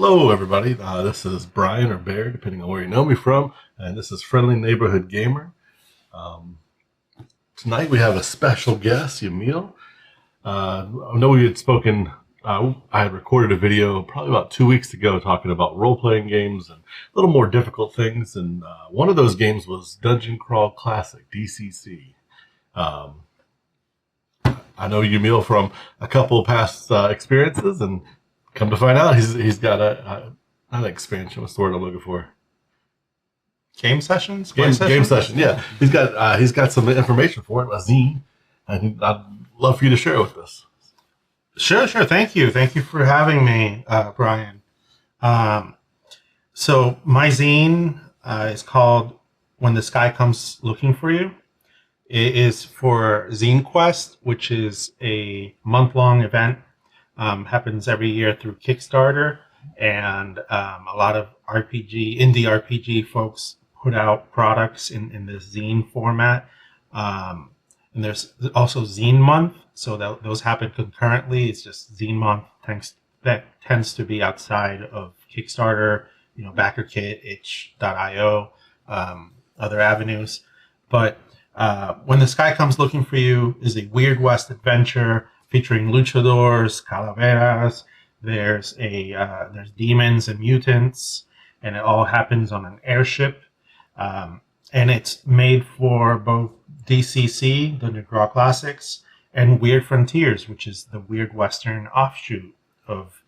Hello, everybody. This is Brian or Bear, depending on where you know me from, and this is Friendly Neighborhood Gamer. Tonight we have a special guest, Yamil. I know we had spoken. I had recorded a video probably about 2 weeks ago talking about role-playing games and a little more difficult things, and one of those games was Dungeon Crawl Classic, DCC. I know Yamil from a couple of past experiences, and come to find out, he's got not an expansion. What's the word I'm looking for? Game sessions. Game session. Yeah, he's got some information for it, a zine, and I'd love for you to share it with us. Sure. Thank you for having me, Brian. So my zine is called "When the Sky Comes Looking for You." It is for Zine Quest, which is a month-long event. Happens every year through Kickstarter, and a lot of indie RPG folks put out products in this zine format. And there's also Zine Month, so those happen concurrently. It's just Zine Month that tends to be outside of Kickstarter, BackerKit, itch.io, other avenues. But When the Sky Comes Looking for You is a Weird West adventure featuring luchadors, calaveras. There's demons and mutants, and it all happens on an airship. And it's made for both DCC Dungeon Crawl Classics and Weird Frontiers, which is the Weird Western offshoot of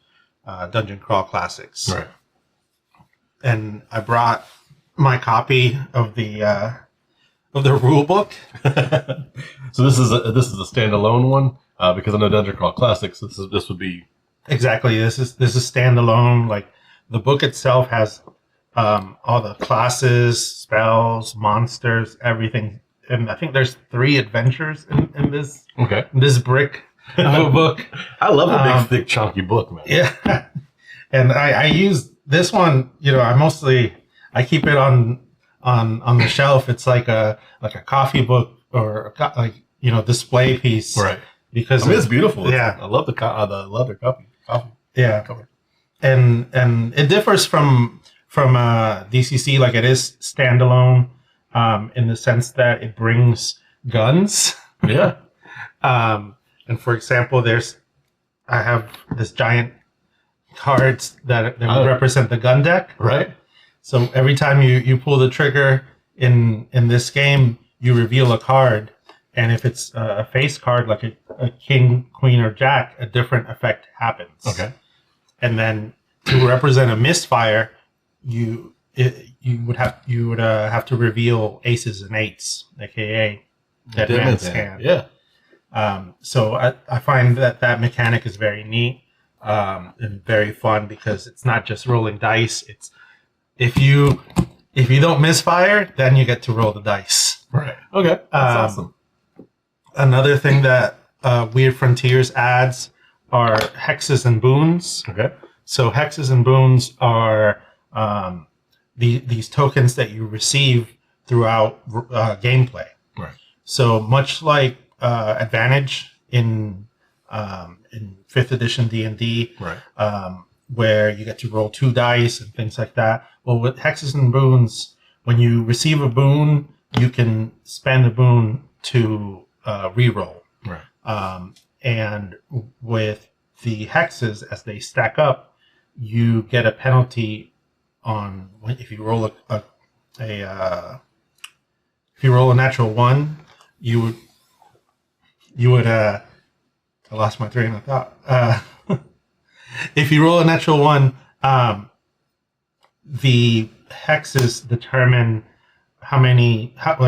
Dungeon Crawl Classics. Right. And I brought my copy of the rule book. So this is a standalone one because I know Dungeon Crawl Classics. This would be exactly. This is standalone. Like the book itself has all the classes, spells, monsters, everything. And I think there's 3 adventures in this. Okay. This brick of a book. I love a big, thick, chunky book, man. Yeah. And I use this one. I keep it on the shelf. It's like a coffee book or display piece, right? Because it's beautiful. Yeah, I love the leather coffee. Yeah, cover. And it differs from DCC. Like it is standalone in the sense that it brings guns. Yeah. And for example, I have this giant cards that would represent the gun deck, right? So every time you pull the trigger in this game, you reveal a card. And if it's a face card, like a king, queen, or jack, a different effect happens. Okay. And then to represent a misfire, you would have to reveal aces and eights, aka dead man's hand. Yeah. So I find that mechanic is very neat and very fun because it's not just rolling dice. It's if you don't misfire, then you get to roll the dice. Right. Okay. That's awesome. Another thing that Weird Frontiers adds are hexes and boons. Okay. So hexes and boons are these tokens that you receive throughout gameplay. Right. So much like Advantage in 5th edition D&D, right. Where you get to roll 2 dice and things like that. Well, with hexes and boons, when you receive a boon, you can spend a boon to reroll. Right. And with the hexes, as they stack up, you get a penalty on if you roll if you roll a natural 1, you would I lost my train of thought. If you roll a natural 1, the hexes determine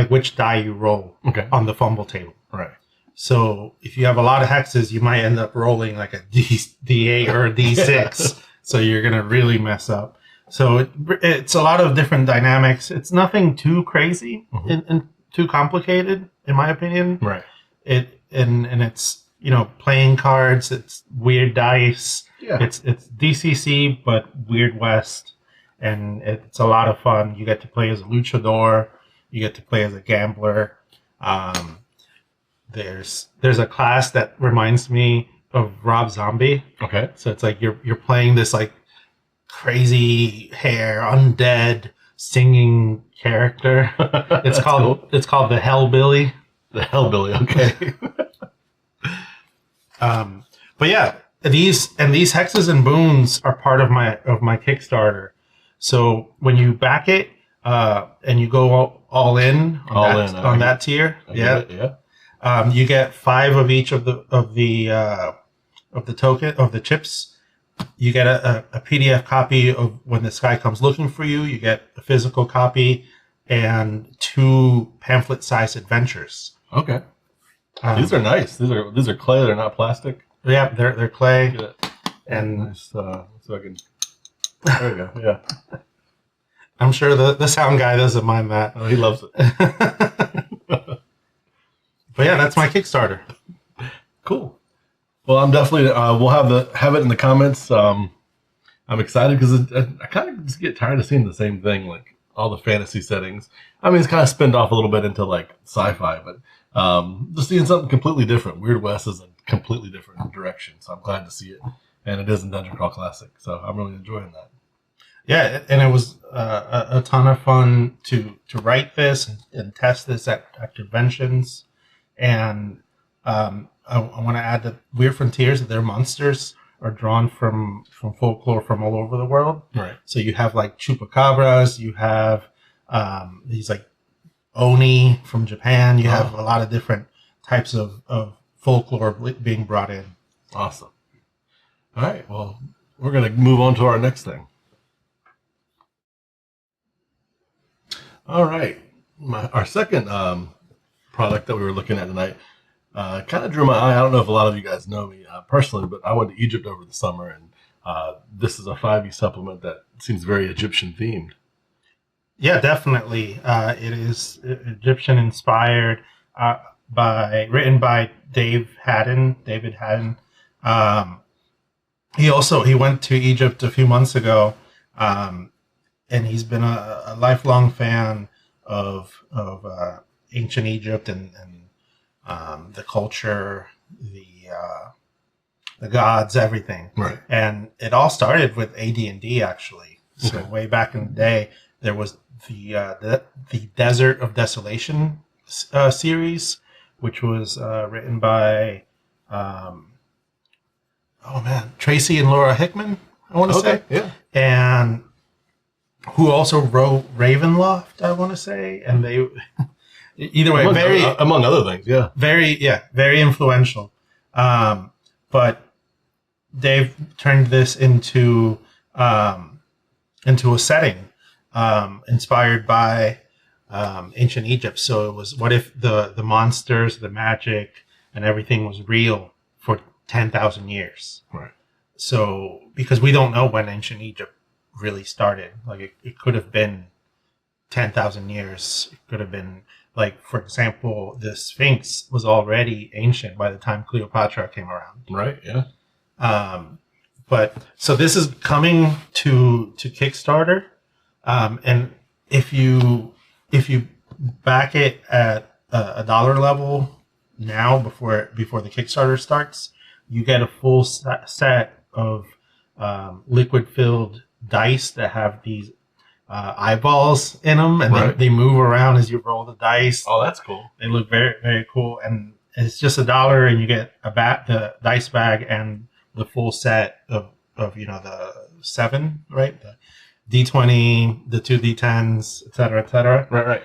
which die you roll on the fumble table. Right. So if you have a lot of hexes, you might end up rolling like a D8 or a D6. So you're going to really mess up. So it's a lot of different dynamics. It's nothing too crazy and too complicated, in my opinion. Right. And it's, playing cards. It's weird dice. Yeah. It's DCC, but Weird West. And it's a lot of fun. You get to play as a luchador. You get to play as a gambler. There's a class that reminds me of Rob Zombie. Okay. So it's like you're playing this like crazy hair, undead singing character. It's That's called cool. it's called the Hellbilly. The Hellbilly. Okay. But yeah, these hexes and boons are part of my Kickstarter. So when you back it and you go all in on All that in, on that tier, I get it, yeah. you get 5 of each of the token of the chips. You get a PDF copy of When the Sky Comes Looking for You. You get a physical copy and 2 pamphlet-sized adventures. Okay. These are nice. These are clay. They're not plastic. Yeah, they're clay. Get it. And Nice. So I can. There we go. Yeah. I'm sure the sound guy doesn't mind that. Oh, he loves it. But yeah, that's my Kickstarter. Cool. Well, I'm definitely. We'll have it in the comments. I'm excited because I kind of just get tired of seeing the same thing, like all the fantasy settings. I mean, it's kind of spinned off a little bit into like sci-fi, but just seeing something completely different. Weird West is a completely different direction, so I'm glad to see it. And it is in Dungeon Crawl Classic, so I'm really enjoying that. Yeah, and it was a ton of fun to write this and test this at conventions. And I want to add that Weird Frontiers, their monsters are drawn from folklore from all over the world. Right. So you have like chupacabras, you have these like oni from Japan. You have a lot of different types of folklore being brought in. Awesome. All right. Well, we're going to move on to our next thing. All right. Our second product that we were looking at tonight kind of drew my eye. I don't know if a lot of you guys know me personally, but I went to Egypt over the summer, and this is a 5e supplement that seems very Egyptian themed. Yeah, definitely. It is Egyptian inspired, written by David Haddon. He went to Egypt a few months ago, and he's been a lifelong fan of ancient Egypt and the culture, the gods, everything. Right. And it all started with AD&D actually. So Okay. way back in the day, there was the Desert of Desolation series, which was written by Tracy and Laura Hickman, I want to say. Yeah. And who also wrote Ravenloft, I want to say. And they, either way, among other things, yeah. Very influential. But they've turned this into a setting inspired by ancient Egypt. So it was, what if the monsters, the magic, and everything was real for 10,000 years? Right. So, because we don't know when ancient Egypt really started. Like, it could have been 10,000 years. It could have been, like, for example, the Sphinx was already ancient by the time Cleopatra came around. Right, yeah. But so this is coming to Kickstarter, and if you back it at a dollar level now before the Kickstarter starts, you get a full set of liquid filled dice that have these eyeballs in them, and Right. they move around as you roll the dice. Oh, that's cool. They look very, very cool, and it's just $1, and you get the dice bag and the full set of the 7, right? The D20, the 2 D10s, et cetera. Right.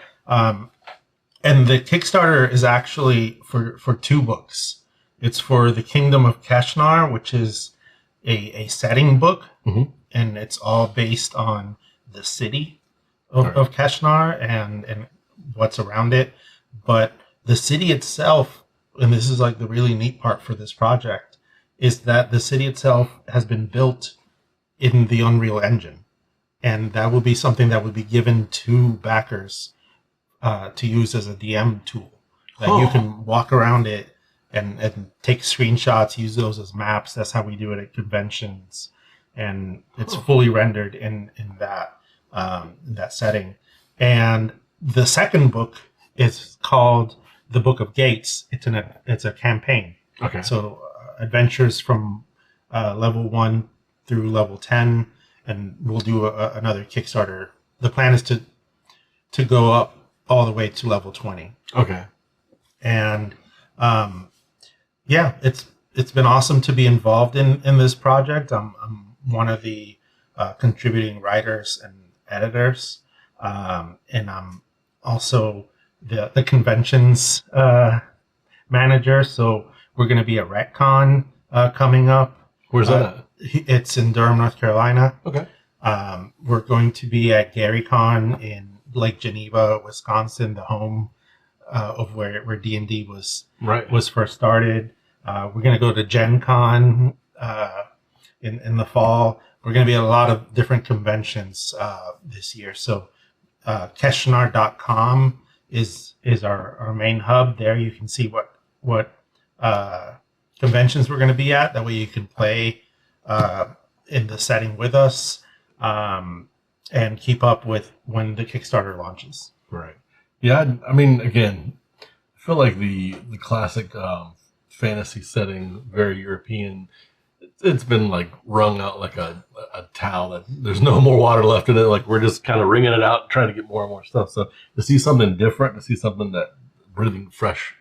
And the Kickstarter is actually for 2 books. It's for the Kingdom of Keshanar, which is a setting book, and it's all based on the city of Keshanar and what's around it. But the city itself, and this is like the really neat part for this project, is that the city itself has been built in the Unreal Engine. And that will be something that would be given to backers to use as a DM tool. That you can walk around it and take screenshots, use those as maps. That's how we do it at conventions. And it's fully rendered in that setting. And the second book is called The Book of Gates. It's a campaign. Okay. So adventures from level 1 through level 10, and we'll do another Kickstarter. The plan is to go up all the way to level 20. Okay. And yeah, it's been awesome to be involved in this project. I'm one of the contributing writers and editors, and I'm also the conventions manager. So we're going to be at RecCon coming up. Where's that at? It's in Durham, North Carolina. Okay. We're going to be at GaryCon in Lake Geneva, Wisconsin, the home of where D&D was first started. We're going to go to Gen Con in the fall. We're going to be at a lot of different conventions this year. So Keshanar.com is our main hub. There you can see what conventions we're going to be at. That way you can play in the setting with us and keep up with when the Kickstarter launches. Right. Yeah, I mean, again, I feel like the classic fantasy setting, very European, it's been like wrung out like a towel that there's no more water left in it. Like we're just kind of wringing it out, trying to get more and more stuff. So to see something different, to see something that breathing fresh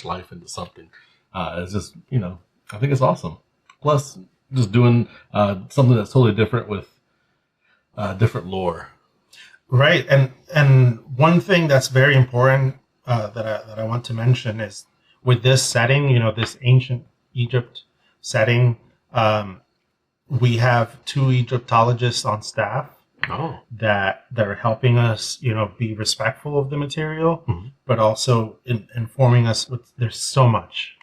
life into something, is just, I think it's awesome. Plus, just doing something that's totally different with different lore. Right, and one thing that's very important that I want to mention is with this setting, this ancient Egypt setting, we have 2 Egyptologists on staff that are helping us, be respectful of the material, but also informing us. There's so much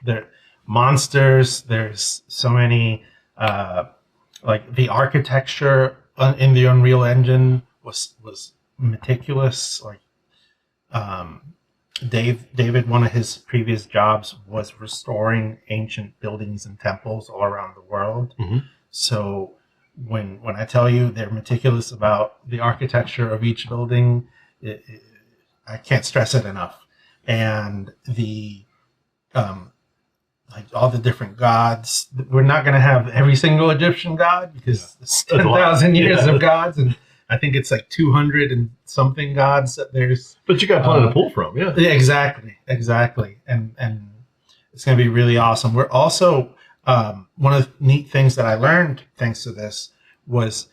monsters. There's so many, like the architecture in the Unreal Engine was meticulous. Like David, one of his previous jobs was restoring ancient buildings and temples all around the world. So when I tell you they're meticulous about the architecture of each building, I can't stress it enough. And the like all the different gods, we're not going to have every single Egyptian god because it's 10,000 years of gods, and I think it's like 200 and something gods that there's. But you got plenty to pull from, yeah. Exactly, and it's going to be really awesome. We're also one of the neat things that I learned thanks to this was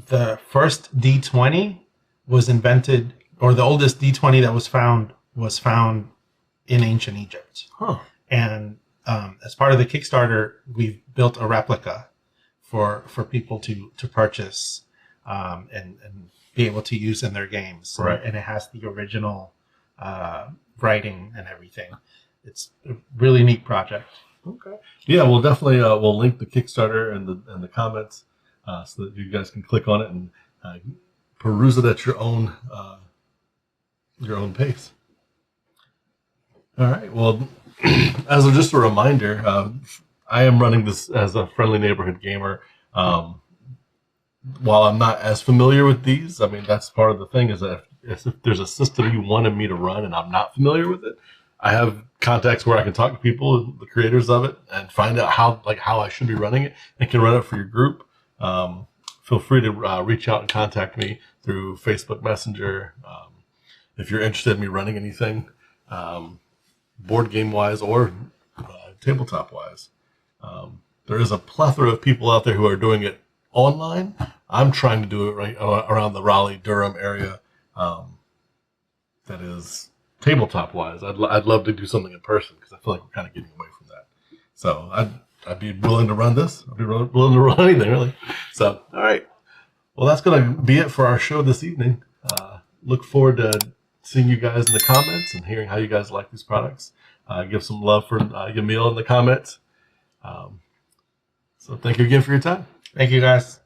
the first D20 was invented, or the oldest D20 that was found in ancient Egypt. And as part of the Kickstarter, we've built a replica for people to purchase and be able to use in their games. Right. And it has the original writing and everything. It's a really neat project. Okay. Yeah, we'll definitely we'll link the Kickstarter in the comments so that you guys can click on it and peruse it at your own pace. All right. Well, as just a reminder, I am running this as a friendly neighborhood gamer. While I'm not as familiar with these, I mean, that's part of the thing is that if there's a system you wanted me to run and I'm not familiar with it, I have contacts where I can talk to people, the creators of it, and find out how I should be running it and can run it for your group. Feel free to reach out and contact me through Facebook Messenger if you're interested in me running anything, board game wise or tabletop wise. There is a plethora of people out there who are doing it online. I'm trying to do it right around the Raleigh-Durham area. That is tabletop wise. I'd love to do something in person because I feel like we're kind of getting away from that. So I'd be willing to run this. I'd be willing to run anything really. So all right. Well, that's going to be it for our show this evening. Look forward to seeing you guys in the comments and hearing how you guys like these products. Give some love for Yamil in the comments. So thank you again for your time. Thank you, guys.